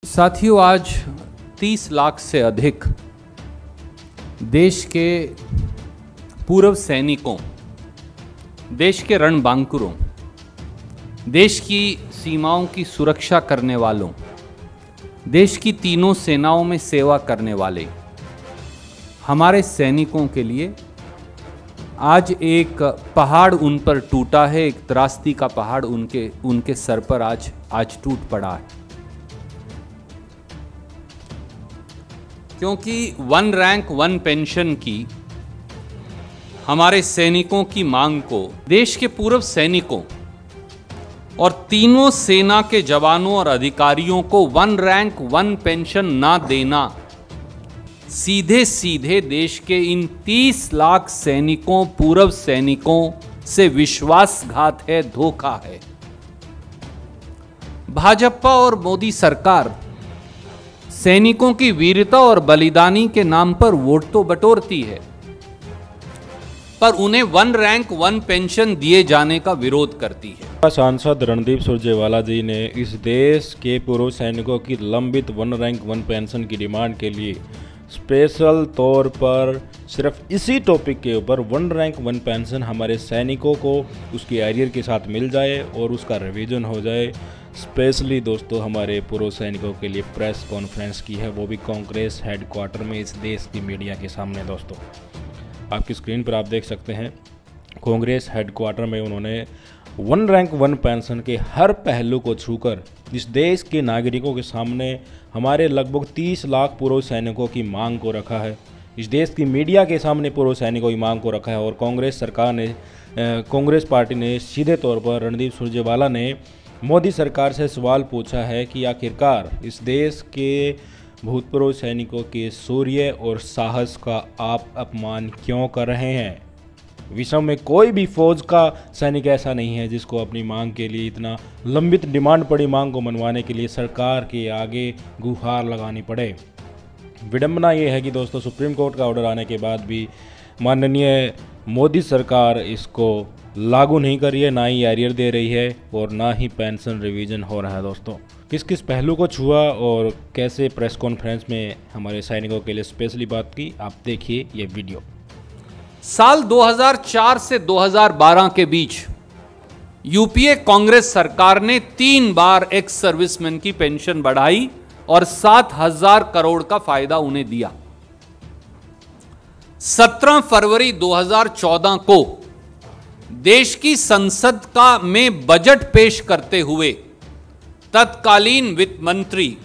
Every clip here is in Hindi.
साथियों, आज 30 लाख से अधिक देश के पूर्व सैनिकों, देश के रणबांकुरों, देश की सीमाओं की सुरक्षा करने वालों, देश की तीनों सेनाओं में सेवा करने वाले हमारे सैनिकों के लिए आज एक पहाड़ उन पर टूटा है। एक त्रासदी का पहाड़ उनके सर पर आज टूट पड़ा है, क्योंकि 1 रैंक 1 पेंशन की हमारे सैनिकों की मांग को देश के पूर्व सैनिकों और तीनों सेना के जवानों और अधिकारियों को 1 रैंक 1 पेंशन ना देना सीधे सीधे देश के इन 30 लाख सैनिकों, पूर्व सैनिकों से विश्वासघात है, धोखा है। भाजपा और मोदी सरकार सैनिकों की वीरता और बलिदानी के नाम पर वोट तो बटोरती है, पर उन्हें 1 रैंक 1 पेंशन दिए जाने का विरोध करती है। सांसद रणदीप सुरजेवाला जी ने इस देश के पूर्व सैनिकों की लंबित 1 रैंक 1 पेंशन की डिमांड के लिए स्पेशल तौर पर सिर्फ इसी टॉपिक के ऊपर 1 रैंक 1 पेंशन हमारे सैनिकों को उसकी एरियर के साथ मिल जाए और उसका रिवीजन हो जाए, स्पेशली दोस्तों हमारे पूर्व सैनिकों के लिए प्रेस कॉन्फ्रेंस की है, वो भी कांग्रेस हेडक्वार्टर में इस देश की मीडिया के सामने। दोस्तों आपकी स्क्रीन पर आप देख सकते हैं, कांग्रेस हेडक्वार्टर में उन्होंने 1 रैंक 1 पेंशन के हर पहलू को छूकर इस देश के नागरिकों के सामने हमारे लगभग 30 लाख पूर्व सैनिकों की मांग को रखा है। इस देश की मीडिया के सामने पूर्व सैनिकों की मांग को रखा है और कांग्रेस पार्टी ने सीधे तौर पर रणदीप सुरजेवाला ने मोदी सरकार से सवाल पूछा है कि आखिरकार इस देश के भूतपूर्व सैनिकों के शौर्य और साहस का आप अपमान क्यों कर रहे हैं। विश्व में कोई भी फौज का सैनिक ऐसा नहीं है जिसको अपनी मांग के लिए, इतना लंबित डिमांड पड़ी मांग को मनवाने के लिए सरकार के आगे गुहार लगानी पड़े। विडंबना ये है कि दोस्तों सुप्रीम कोर्ट का ऑर्डर आने के बाद भी माननीय मोदी सरकार इसको लागू नहीं कर रही है, ना ही एरियर दे रही है और ना ही पेंशन रिवीजन हो रहा है। दोस्तों किस किस पहलू को छुआ और कैसे प्रेस कॉन्फ्रेंस में हमारे सैनिकों के लिए स्पेशली बात की, आप देखिए ये वीडियो। साल 2004 से 2012 के बीच यूपीए कांग्रेस सरकार ने 3 बार एक्स सर्विसमैन की पेंशन बढ़ाई और 7,000 करोड़ का फायदा उन्हें दिया। 17 फरवरी 2014 को देश की संसद में बजट पेश करते हुए तत्कालीन वित्त मंत्री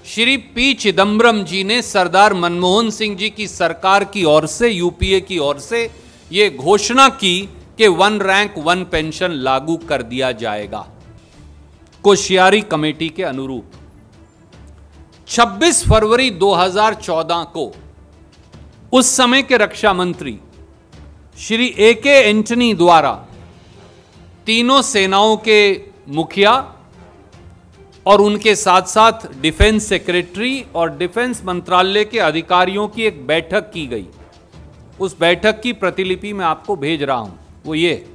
श्री पी चिदम्बरम जी ने सरदार मनमोहन सिंह जी की सरकार की ओर से, यूपीए की ओर से यह घोषणा की कि 1 रैंक 1 पेंशन लागू कर दिया जाएगा, कोश्यारी कमेटी के अनुरूप। 26 फरवरी 2014 को उस समय के रक्षा मंत्री श्री AK एंटनी द्वारा तीनों सेनाओं के मुखिया और उनके साथ साथ डिफेंस सेक्रेटरी और डिफेंस मंत्रालय के अधिकारियों की एक बैठक की गई। उस बैठक की प्रतिलिपि मैं आपको भेज रहा हूं, वो ये,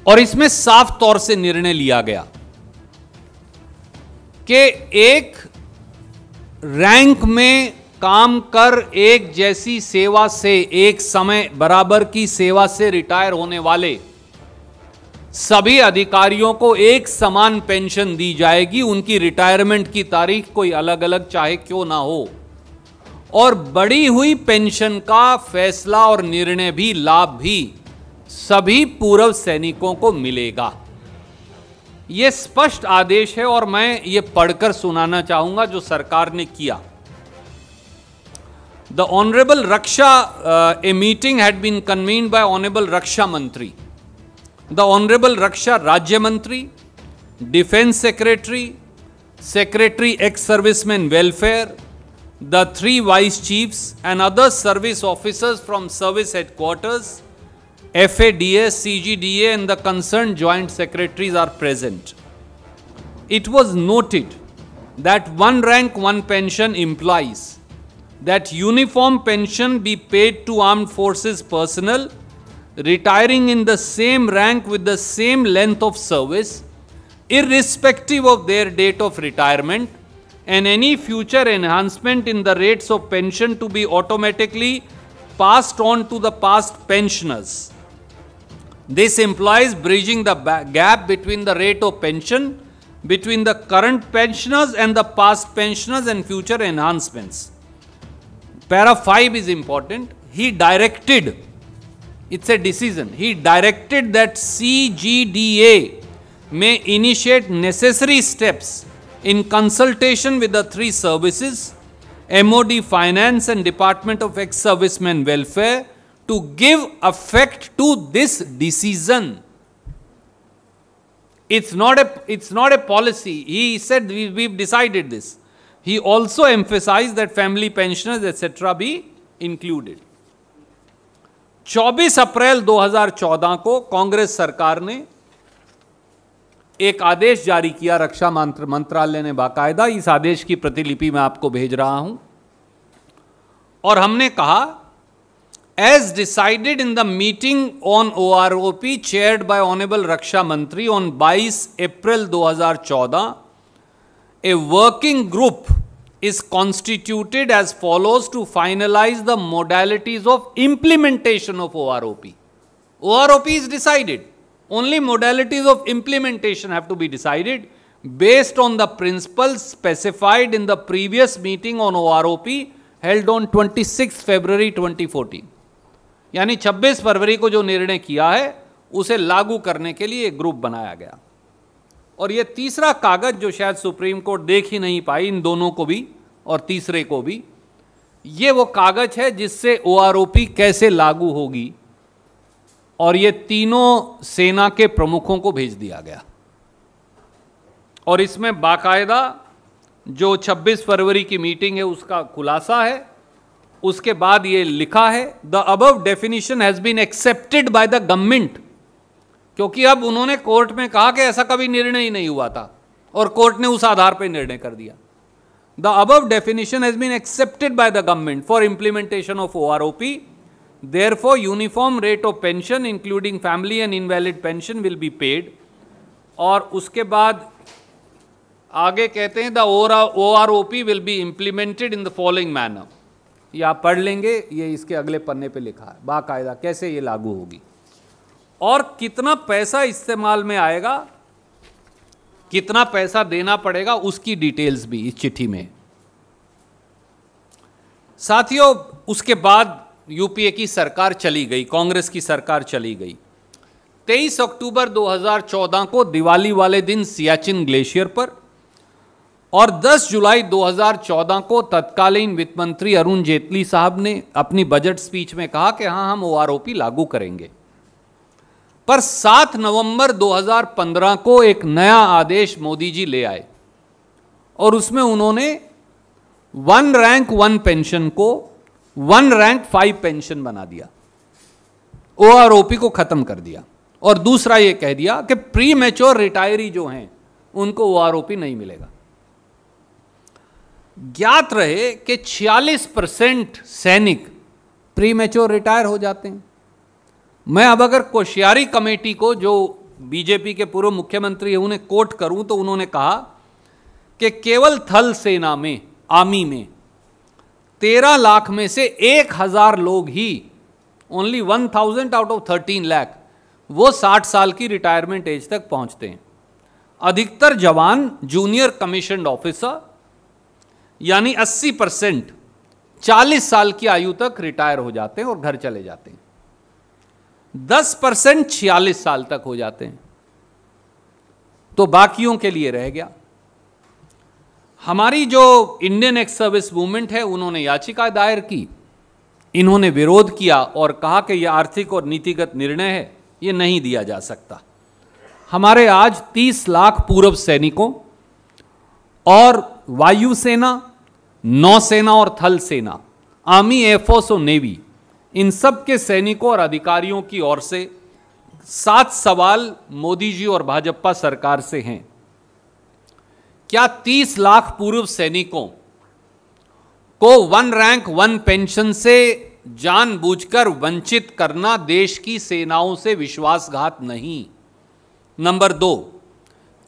और इसमें साफ तौर से निर्णय लिया गया कि एक रैंक में काम कर एक जैसी सेवा से, एक समय बराबर की सेवा से रिटायर होने वाले सभी अधिकारियों को एक समान पेंशन दी जाएगी। उनकी रिटायरमेंट की तारीख कोई अलग अलग चाहे क्यों ना हो, और बढ़ी हुई पेंशन का फैसला और निर्णय भी, लाभ भी सभी पूर्व सैनिकों को मिलेगा। यह स्पष्ट आदेश है और मैं ये पढ़कर सुनाना चाहूंगा जो सरकार ने किया। The Honorable Raksha, a meeting had been convened by Honorable Raksha Mantri, the Honorable Raksha Rajya Mantri, Defense Secretary, Secretary Ex-Servicemen Welfare, the 3 Vice Chiefs and other service officers from Service Headquarters, FADA, CGDA and the concerned Joint Secretaries are present. It was noted that 1 rank 1 pension implies that uniform pension be paid to armed forces personnel retiring in the same rank with the same length of service irrespective of their date of retirement, and any future enhancement in the rates of pension to be automatically passed on to the past pensioners. This implies bridging the gap between the rate of pension between the current pensioners and the past pensioners and future enhancements. Para 5 is important. He directed, it's a decision, he directed that CGDA may initiate necessary steps in consultation with the three services, MOD, Finance and Department of Ex-Servicemen Welfare, to give effect to this decision. It's not a policy. He said we've decided this. He also emphasized that family pensioners etc. be included. 24 अप्रैल 2014 को कांग्रेस सरकार ने एक आदेश जारी किया, रक्षा मंत्रालय ने बाकायदा। इस आदेश की प्रतिलिपि मैं आपको भेज रहा हूं और हमने कहा, as decided in the meeting on OROP chaired by Honorable Raksha Mantri on 22 April 2014, a working group is constituted as follows to finalize the modalities of implementation of OROP. OROP is decided. Only modalities of implementation have to be decided based on the principles specified in the previous meeting on OROP held on 26 February 2014. यानी 26 फरवरी को जो निर्णय किया है उसे लागू करने के लिए एक ग्रुप बनाया गया। और ये तीसरा कागज जो शायद सुप्रीम कोर्ट देख ही नहीं पाई, इन दोनों को भी और तीसरे को भी, ये वो कागज है जिससे OROP कैसे लागू होगी, और ये तीनों सेना के प्रमुखों को भेज दिया गया। और इसमें बाकायदा जो 26 फरवरी की मीटिंग है उसका खुलासा है। उसके बाद ये लिखा है, the above definition has been accepted by the government, क्योंकि अब उन्होंने कोर्ट में कहा कि ऐसा कभी निर्णय ही नहीं हुआ था और कोर्ट ने उस आधार पर निर्णय कर दिया। The above definition has been accepted by the government for implementation of OROP, therefore uniform rate of pension including family and invalid pension will be paid। और उसके बाद आगे कहते हैं, the OROP will be implemented in the following manner। ये आप पढ़ लेंगे, ये इसके अगले पन्ने पे लिखा है बाकायदा कैसे ये लागू होगी और कितना पैसा इस्तेमाल में आएगा, कितना पैसा देना पड़ेगा, उसकी डिटेल्स भी इस चिट्ठी में। साथियों, उसके बाद यूपीए की सरकार चली गई, कांग्रेस की सरकार चली गई। 23 अक्टूबर 2014 को दिवाली वाले दिन सियाचिन ग्लेशियर पर और 10 जुलाई 2014 को तत्कालीन वित्त मंत्री अरुण जेटली साहब ने अपनी बजट स्पीच में कहा कि हाँ, हम OROP लागू करेंगे। पर 7 नवंबर 2015 को एक नया आदेश मोदी जी ले आए और उसमें उन्होंने 1 रैंक 1 पेंशन को 1 रैंक 5 पेंशन बना दिया, OROP को खत्म कर दिया। और दूसरा ये कह दिया कि प्री मैच्योर रिटायरी जो हैं उनको OROP नहीं मिलेगा। ज्ञात रहे कि 46% सैनिक प्री मैच्योर रिटायर हो जाते हैं। मैं अब अगर कोश्यारी कमेटी को, जो बीजेपी के पूर्व मुख्यमंत्री है, उन्हें कोट करूं तो उन्होंने कहा कि केवल थल सेना में, आर्मी में 13 लाख में से 1000 लोग ही, ओनली 1000 आउट ऑफ 13 लाख, वो 60 साल की रिटायरमेंट एज तक पहुंचते हैं। अधिकतर जवान जूनियर कमीशन्ड ऑफिसर यानी 80% 40 साल की आयु तक रिटायर हो जाते हैं और घर चले जाते हैं। 10% 46 साल तक हो जाते हैं, तो बाकियों के लिए रह गया। हमारी जो इंडियन एक्स सर्विस मूवमेंट है, उन्होंने याचिका दायर की, इन्होंने विरोध किया और कहा कि यह आर्थिक और नीतिगत निर्णय है, ये नहीं दिया जा सकता। हमारे आज 30 लाख पूर्व सैनिकों और वायुसेना, नौसेना और थल सेना, आर्मी, एयरफोर्स और नेवी, इन सब के सैनिकों और अधिकारियों की ओर से 7 सवाल मोदी जी और भाजपा सरकार से हैं। क्या 30 लाख पूर्व सैनिकों को 1 रैंक 1 पेंशन से जानबूझकर वंचित करना देश की सेनाओं से विश्वासघात नहीं? नंबर 2,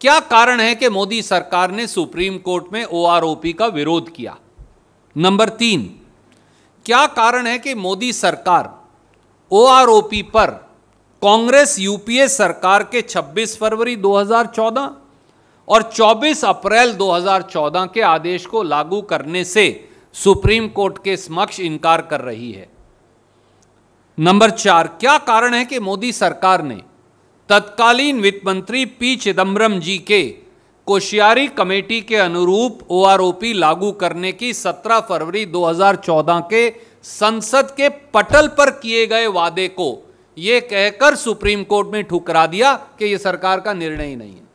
क्या कारण है कि मोदी सरकार ने सुप्रीम कोर्ट में ओआरओपी का विरोध किया? नंबर 3, क्या कारण है कि मोदी सरकार ओआरओपी पर कांग्रेस यूपीए सरकार के 26 फरवरी 2014 और 24 अप्रैल 2014 के आदेश को लागू करने से सुप्रीम कोर्ट के समक्ष इनकार कर रही है? नंबर 4, क्या कारण है कि मोदी सरकार ने तत्कालीन वित्त मंत्री पी चिदम्बरम जी के कोश्यारी कमेटी के अनुरूप ओआरओपी लागू करने की 17 फरवरी 2014 के संसद के पटल पर किए गए वादे को यह कहकर सुप्रीम कोर्ट में ठुकरा दिया कि यह सरकार का निर्णय ही नहीं है?